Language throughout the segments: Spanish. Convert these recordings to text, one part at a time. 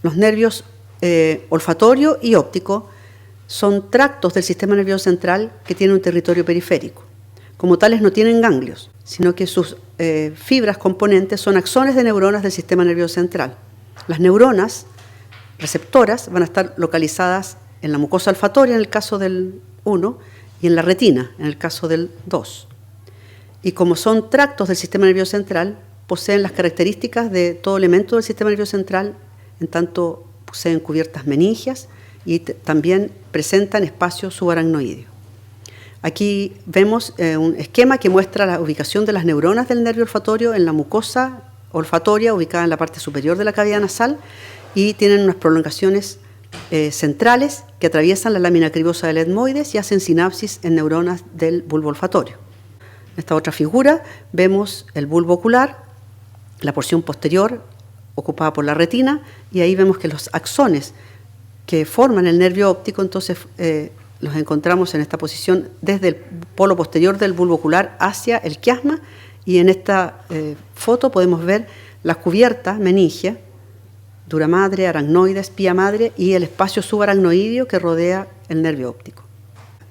Los nervios olfatorio y óptico son tractos del sistema nervioso central que tienen un territorio periférico. Como tales no tienen ganglios, sino que sus fibras componentes son axones de neuronas del sistema nervioso central. Las neuronas receptoras van a estar localizadas en la mucosa olfatoria en el caso del 1 y en la retina en el caso del 2. Y como son tractos del sistema nervioso central, poseen las características de todo elemento del sistema nervioso central, en tanto poseen cubiertas meningias y también presentan espacio subaracnoideo. Aquí vemos un esquema que muestra la ubicación de las neuronas del nervio olfatorio en la mucosa olfatoria ubicada en la parte superior de la cavidad nasal y tienen unas prolongaciones centrales que atraviesan la lámina cribosa del etmoides y hacen sinapsis en neuronas del bulbo olfatorio. En esta otra figura vemos el bulbo ocular, la porción posterior ocupada por la retina, y ahí vemos que los axones que forman el nervio óptico, entonces los encontramos en esta posición desde el polo posterior del bulbo ocular hacia el quiasma, y en esta foto podemos ver las cubiertas meningia, dura madre, aracnoides, pía madre y el espacio subaracnoideo que rodea el nervio óptico.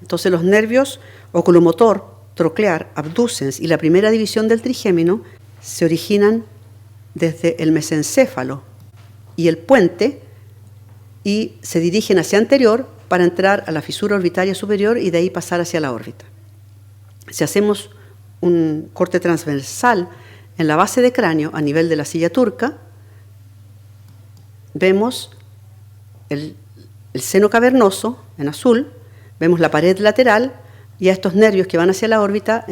Entonces los nervios oculomotor, troclear, abducens y la primera división del trigémino se originan desde el mesencéfalo y el puente y se dirigen hacia anterior para entrar a la fisura orbitaria superior y de ahí pasar hacia la órbita. Si hacemos un corte transversal en la base de cráneo a nivel de la silla turca, vemos el seno cavernoso en azul, vemos la pared lateral y a estos nervios que van hacia la órbita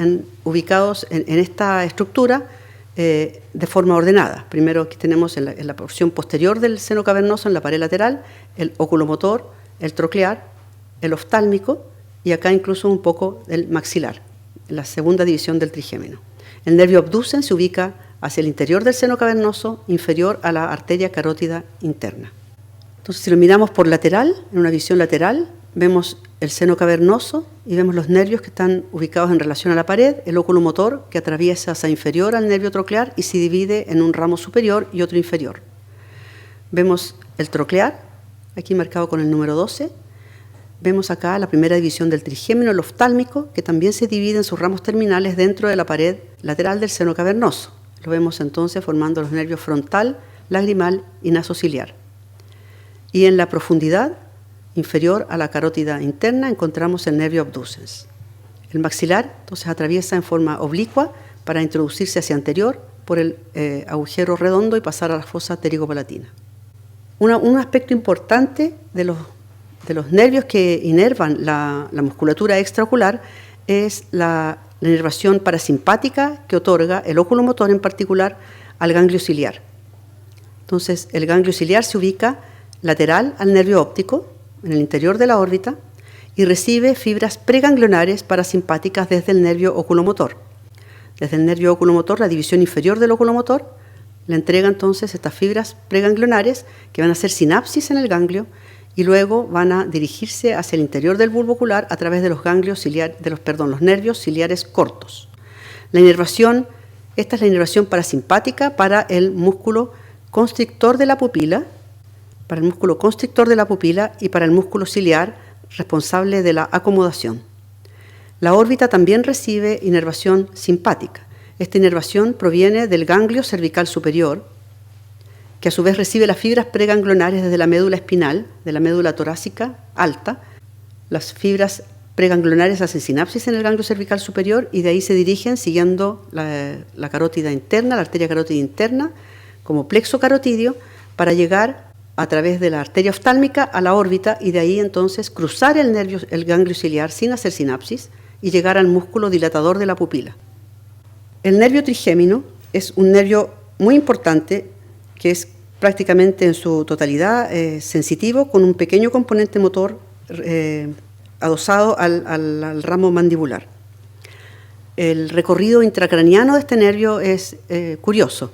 ubicados en esta estructura de forma ordenada. Primero aquí tenemos en la porción posterior del seno cavernoso, en la pared lateral, el oculomotor, el troclear, el oftálmico y acá incluso un poco el maxilar, la segunda división del trigémino. El nervio abducens se ubica hacia el interior del seno cavernoso, inferior a la arteria carótida interna. Entonces, si lo miramos por lateral, en una visión lateral, vemos el seno cavernoso y vemos los nervios que están ubicados en relación a la pared, el oculomotor que atraviesa hacia inferior al nervio troclear y se divide en un ramo superior y otro inferior. Vemos el troclear, aquí marcado con el número 12. Vemos acá la primera división del trigémino, el oftálmico, que también se divide en sus ramos terminales dentro de la pared lateral del seno cavernoso. Lo vemos entonces formando los nervios frontal, lagrimal y nasociliar. Y en la profundidad inferior a la carótida interna encontramos el nervio abducens. El maxilar entonces atraviesa en forma oblicua para introducirse hacia anterior por el agujero redondo y pasar a la fosa pterigopalatina. Un aspecto importante de los nervios que inervan la musculatura extraocular es la inervación parasimpática que otorga el oculomotor en particular al ganglio ciliar. Entonces, el ganglio ciliar se ubica lateral al nervio óptico, en el interior de la órbita, y recibe fibras preganglionares parasimpáticas desde el nervio oculomotor. Desde el nervio oculomotor, la división inferior del oculomotor, le entrega entonces estas fibras preganglionares que van a hacer sinapsis en el ganglio y luego van a dirigirse hacia el interior del bulbo ocular a través de los los nervios ciliares cortos. La inervación, esta es la inervación parasimpática para el músculo constrictor de la pupila, y para el músculo ciliar responsable de la acomodación. La órbita también recibe inervación simpática. Esta inervación proviene del ganglio cervical superior, que a su vez recibe las fibras preganglionares desde la médula espinal, de la médula torácica alta. Las fibras preganglionares hacen sinapsis en el ganglio cervical superior y de ahí se dirigen siguiendo la carótida interna, la arteria carótida interna, como plexo carotidio, para llegar a través de la arteria oftálmica a la órbita y de ahí entonces cruzar el ganglio ciliar sin hacer sinapsis y llegar al músculo dilatador de la pupila. El nervio trigémino es un nervio muy importante que es prácticamente en su totalidad sensitivo, con un pequeño componente motor adosado al ramo mandibular. El recorrido intracraniano de este nervio es curioso.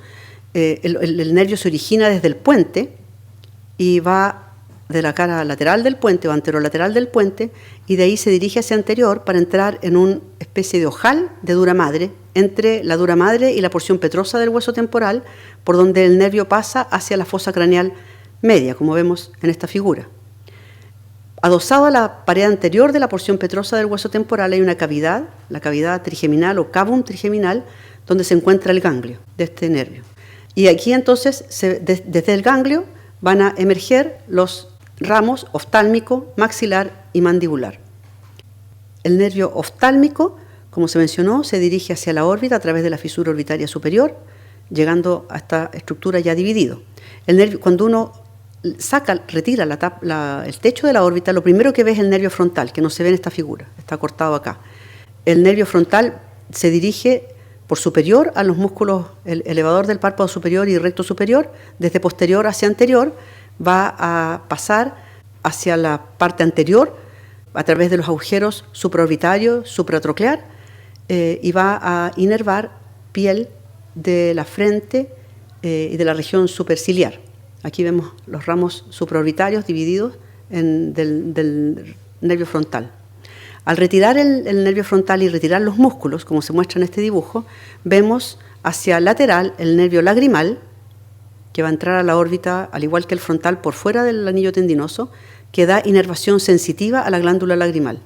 El nervio se origina desde el puente y va de la cara lateral del puente o anterolateral del puente y de ahí se dirige hacia anterior para entrar en una especie de ojal de dura madre entre la dura madre y la porción petrosa del hueso temporal, por donde el nervio pasa hacia la fosa craneal media, como vemos en esta figura. Adosado a la pared anterior de la porción petrosa del hueso temporal hay una cavidad, la cavidad trigeminal o cavum trigeminal, donde se encuentra el ganglio de este nervio. Y aquí entonces, desde el ganglio, van a emerger los ramos oftálmico, maxilar y mandibular. El nervio oftálmico, como se mencionó, se dirige hacia la órbita a través de la fisura orbitaria superior, llegando a esta estructura ya dividido. El nervio, cuando uno retira el techo de la órbita, lo primero que ve es el nervio frontal, que no se ve en esta figura, está cortado acá. El nervio frontal se dirige por superior a los músculos, el elevador del párpado superior y recto superior, desde posterior hacia anterior, va a pasar hacia la parte anterior a través de los agujeros supraorbitario, supratroclear, y va a inervar piel de la frente y de la región superciliar. Aquí vemos los ramos supraorbitarios divididos del nervio frontal. Al retirar el nervio frontal y retirar los músculos, como se muestra en este dibujo, vemos hacia el lateral el nervio lagrimal, que va a entrar a la órbita, al igual que el frontal, por fuera del anillo tendinoso, que da inervación sensitiva a la glándula lagrimal.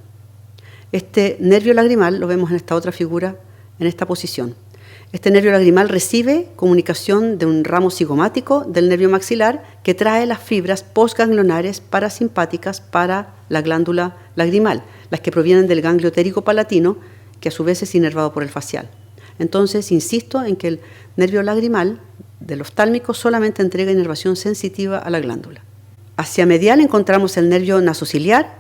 Este nervio lagrimal lo vemos en esta otra figura, en esta posición. Este nervio lagrimal recibe comunicación de un ramo cigomático del nervio maxilar que trae las fibras postganglionares parasimpáticas para la glándula lagrimal, las que provienen del ganglio térico-palatino, que a su vez es inervado por el facial. Entonces, insisto en que el nervio lagrimal del oftálmico solamente entrega inervación sensitiva a la glándula. Hacia medial encontramos el nervio nasociliar.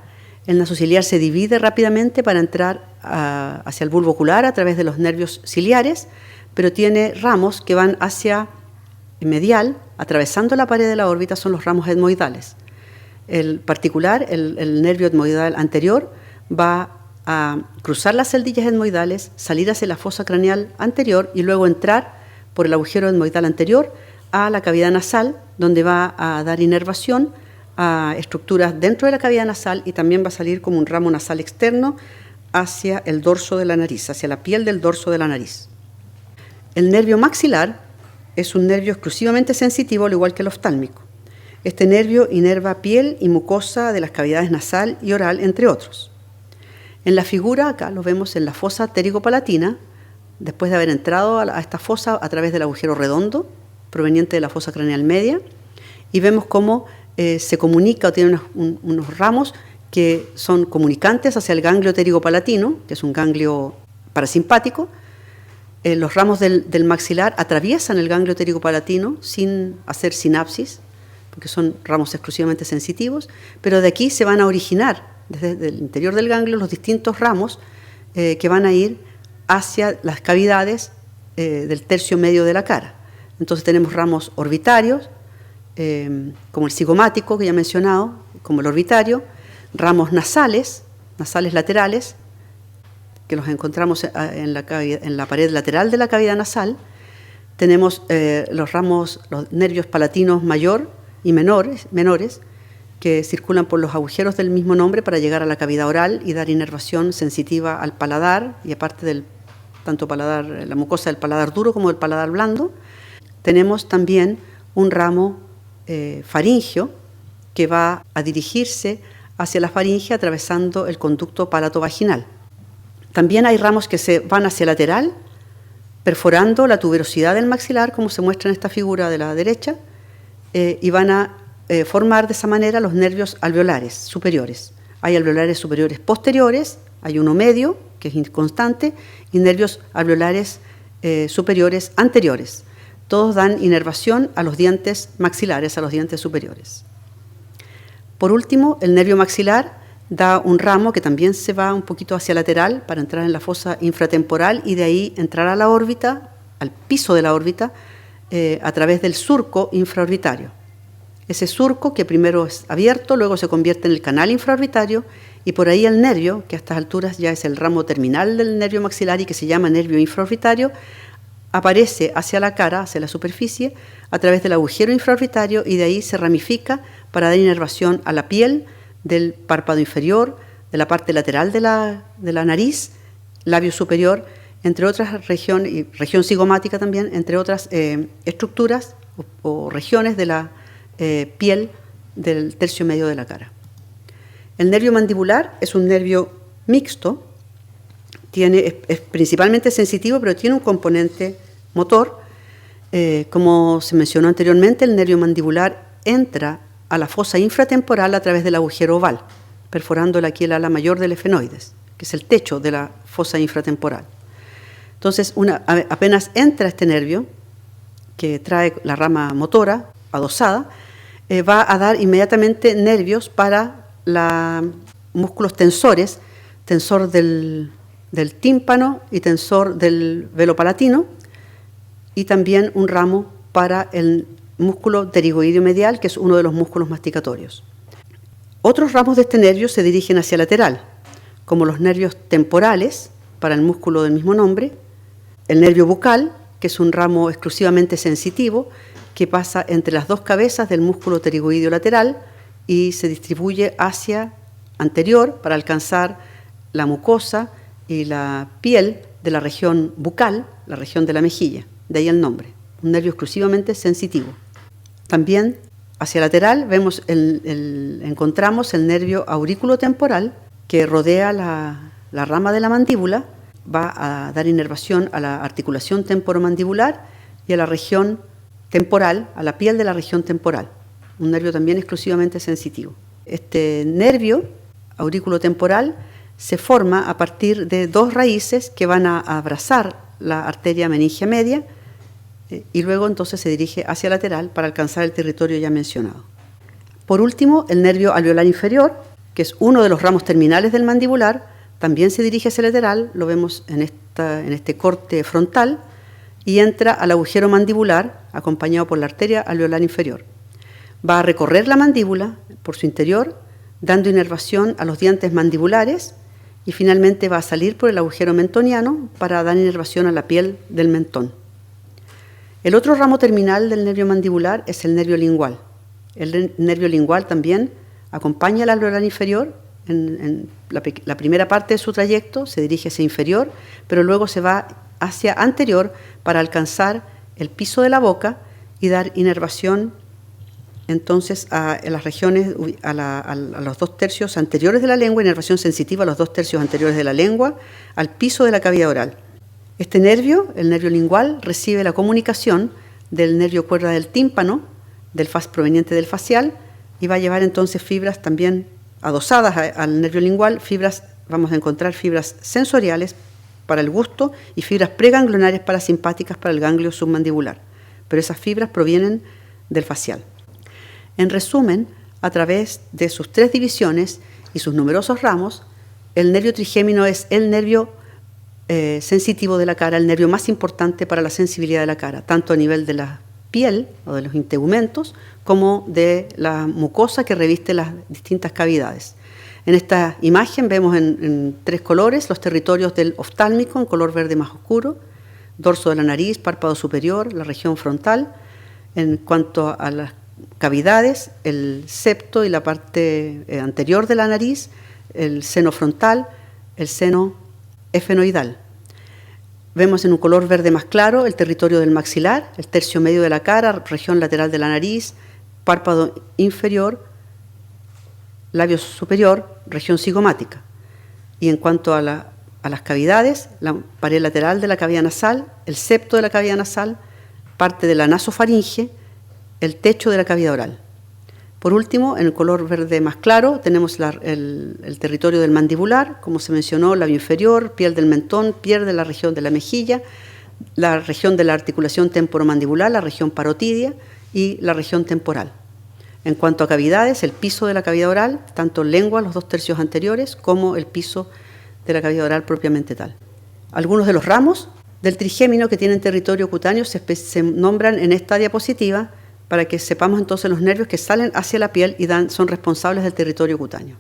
El nasociliar se divide rápidamente para entrar hacia el bulbo ocular a través de los nervios ciliares, pero tiene ramos que van hacia medial, atravesando la pared de la órbita, son los ramos etmoidales. El particular, el nervio etmoidal anterior, va a cruzar las celdillas etmoidales, salir hacia la fosa craneal anterior y luego entrar por el agujero etmoidal anterior a la cavidad nasal, donde va a dar inervación a estructuras dentro de la cavidad nasal y también va a salir como un ramo nasal externo hacia el dorso de la nariz, hacia la piel del dorso de la nariz. El nervio maxilar es un nervio exclusivamente sensitivo, al igual que el oftálmico. Este nervio inerva piel y mucosa de las cavidades nasal y oral, entre otros. En la figura, acá lo vemos en la fosa térico-palatina, después de haber entrado a esta fosa a través del agujero redondo, proveniente de la fosa craneal media, y vemos cómo se comunica o tiene unos ramos que son comunicantes hacia el ganglio térico-palatino, que es un ganglio parasimpático. Los ramos del maxilar atraviesan el ganglio térico-palatino sin hacer sinapsis, porque son ramos exclusivamente sensitivos, pero de aquí se van a originar, desde el interior del ganglio, los distintos ramos que van a ir hacia las cavidades del tercio medio de la cara. Entonces tenemos ramos orbitarios, como el cigomático que ya he mencionado, como el orbitario, ramos nasales laterales, que los encontramos en la pared lateral de la cavidad nasal. Tenemos los nervios palatinos mayor y menores, que circulan por los agujeros del mismo nombre para llegar a la cavidad oral y dar inervación sensitiva al paladar, y aparte del tanto paladar, la mucosa del paladar duro como del paladar blando. Tenemos también un ramo faringio que va a dirigirse hacia la faringe atravesando el conducto palatovaginal. También hay ramos que se van hacia lateral, perforando la tuberosidad del maxilar, como se muestra en esta figura de la derecha, y van a formar de esa manera los nervios alveolares superiores. Hay alveolares superiores posteriores, hay uno medio, que es inconstante, y nervios alveolares superiores anteriores. Todos dan inervación a los dientes maxilares, a los dientes superiores. Por último, el nervio maxilar da un ramo que también se va un poquito hacia lateral para entrar en la fosa infratemporal y de ahí entrar a la órbita, al piso de la órbita, a través del surco infraorbitario. Ese surco, que primero es abierto, luego se convierte en el canal infraorbitario, y por ahí el nervio, que a estas alturas ya es el ramo terminal del nervio maxilar y que se llama nervio infraorbitario, aparece hacia la cara, hacia la superficie, a través del agujero infraorbitario, y de ahí se ramifica para dar inervación a la piel del párpado inferior, de la parte lateral de la nariz, labio superior, entre otras regiones, y región cigomática también, entre otras estructuras o regiones de la piel del tercio medio de la cara. El nervio mandibular es un nervio mixto, es principalmente sensitivo, pero tiene un componente motor. Como se mencionó anteriormente, el nervio mandibular entra a la fosa infratemporal a través del agujero oval, perforando aquí el ala mayor del efenoides, que es el techo de la fosa infratemporal. Entonces, apenas entra este nervio, que trae la rama motora adosada, va a dar inmediatamente nervios para los músculos tensores, tensor del tímpano y tensor del velo palatino, y también un ramo para el músculo pterigoideo medial, que es uno de los músculos masticatorios. Otros ramos de este nervio se dirigen hacia lateral, como los nervios temporales, para el músculo del mismo nombre, el nervio bucal, que es un ramo exclusivamente sensitivo, que pasa entre las dos cabezas del músculo pterigoideo lateral y se distribuye hacia anterior para alcanzar la mucosa y la piel de la región bucal, la región de la mejilla, de ahí el nombre, un nervio exclusivamente sensitivo. También hacia lateral encontramos el nervio auriculotemporal, que rodea la rama de la mandíbula, va a dar inervación a la articulación temporomandibular y a la región temporal, a la piel de la región temporal, un nervio también exclusivamente sensitivo. Este nervio auriculotemporal se forma a partir de dos raíces que van a abrazar la arteria meningia media y luego entonces se dirige hacia lateral para alcanzar el territorio ya mencionado. Por último, el nervio alveolar inferior, que es uno de los ramos terminales del mandibular, también se dirige hacia lateral, lo vemos en este corte frontal, y entra al agujero mandibular acompañado por la arteria alveolar inferior. Va a recorrer la mandíbula por su interior, dando inervación a los dientes mandibulares, y finalmente va a salir por el agujero mentoniano para dar inervación a la piel del mentón. El otro ramo terminal del nervio mandibular es el nervio lingual. El nervio lingual también acompaña al alveolar inferior en la primera parte de su trayecto, se dirige hacia inferior, pero luego se va hacia anterior para alcanzar el piso de la boca y dar inervación entonces a las regiones, a los 2 tercios anteriores de la lengua, inervación sensitiva a los 2 tercios anteriores de la lengua, al piso de la cavidad oral. Este nervio, el nervio lingual, recibe la comunicación del nervio cuerda del tímpano, proveniente del facial, y va a llevar entonces fibras también adosadas al nervio lingual, vamos a encontrar fibras sensoriales para el gusto y fibras preganglionarias parasimpáticas para el ganglio submandibular. Pero esas fibras provienen del facial. En resumen, a través de sus 3 divisiones y sus numerosos ramos, el nervio trigémino es el nervio sensitivo de la cara, el nervio más importante para la sensibilidad de la cara, tanto a nivel de la piel o de los integumentos como de la mucosa que reviste las distintas cavidades. En esta imagen vemos en 3 colores los territorios del oftálmico en color verde más oscuro, dorso de la nariz, párpado superior, la región frontal. En cuanto a las cavidades, el septo y la parte anterior de la nariz, el seno frontal, el seno efenoidal. Vemos en un color verde más claro el territorio del maxilar, el tercio medio de la cara, región lateral de la nariz, párpado inferior, labio superior, región cigomática. Y en cuanto a las cavidades, la pared lateral de la cavidad nasal, el septo de la cavidad nasal, parte de la nasofaringe, el techo de la cavidad oral. Por último, en el color verde más claro, tenemos el territorio del mandibular, como se mencionó, labio inferior, piel del mentón, piel de la región de la mejilla, la región de la articulación temporomandibular, la región parotidia y la región temporal. En cuanto a cavidades, el piso de la cavidad oral, tanto lengua, los 2 tercios anteriores, como el piso de la cavidad oral propiamente tal. Algunos de los ramos del trigémino que tienen territorio cutáneo se nombran en esta diapositiva para que sepamos entonces los nervios que salen hacia la piel y son responsables del territorio cutáneo.